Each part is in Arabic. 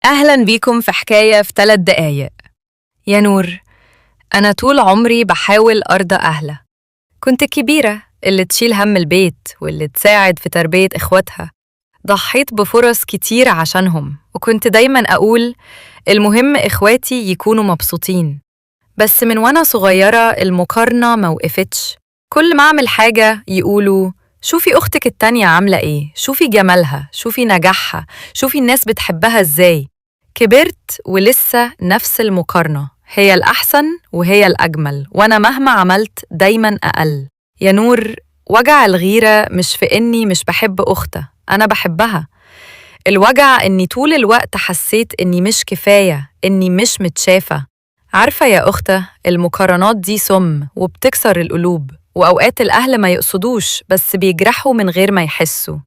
أهلا بيكم في حكاية في 3 دقايق. يا نور، أنا طول عمري بحاول أرضى أهلها. كنت الكبيرة اللي تشيل هم البيت واللي تساعد في تربية إخواتها. ضحيت بفرص كتير عشانهم وكنت دايما أقول المهم إخواتي يكونوا مبسوطين. بس من وأنا صغيرة المقارنة موقفتش. كل ما أعمل حاجة يقولوا شوفي أختك التانية عاملة إيه، شوفي جمالها، شوفي نجاحها، شوفي الناس بتحبها إزاي. كبرت ولسه نفس المقارنة، هي الأحسن وهي الأجمل، وأنا مهما عملت دايما أقل. يا نور، وجع الغيرة مش في إني مش بحب أختها، أنا بحبها. الوجع إني طول الوقت حسيت إني مش كفاية، إني مش متشافة. عارفة يا أختة، المقارنات دي سم وبتكسر القلوب، وأوقات الأهل ما يقصدوش بس بيجرحوا من غير ما يحسوا.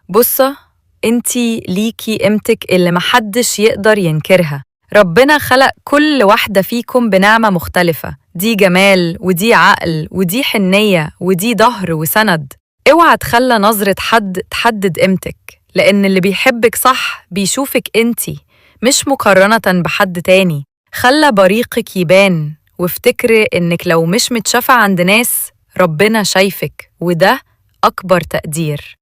بصة، انتي ليكي قيمتك اللي محدش يقدر ينكرها. ربنا خلق كل واحدة فيكم بنعمة مختلفة، دي جمال ودي عقل ودي حنية ودي ظهر وسند. اوعى تخلى نظرة حد تحدد قيمتك، لأن اللي بيحبك صح بيشوفك انتي، مش مقارنة بحد تاني. خلى بريقك يبان وافتكري إنك لو مش متشافة عند ناس ربنا شايفك، وده أكبر تقدير.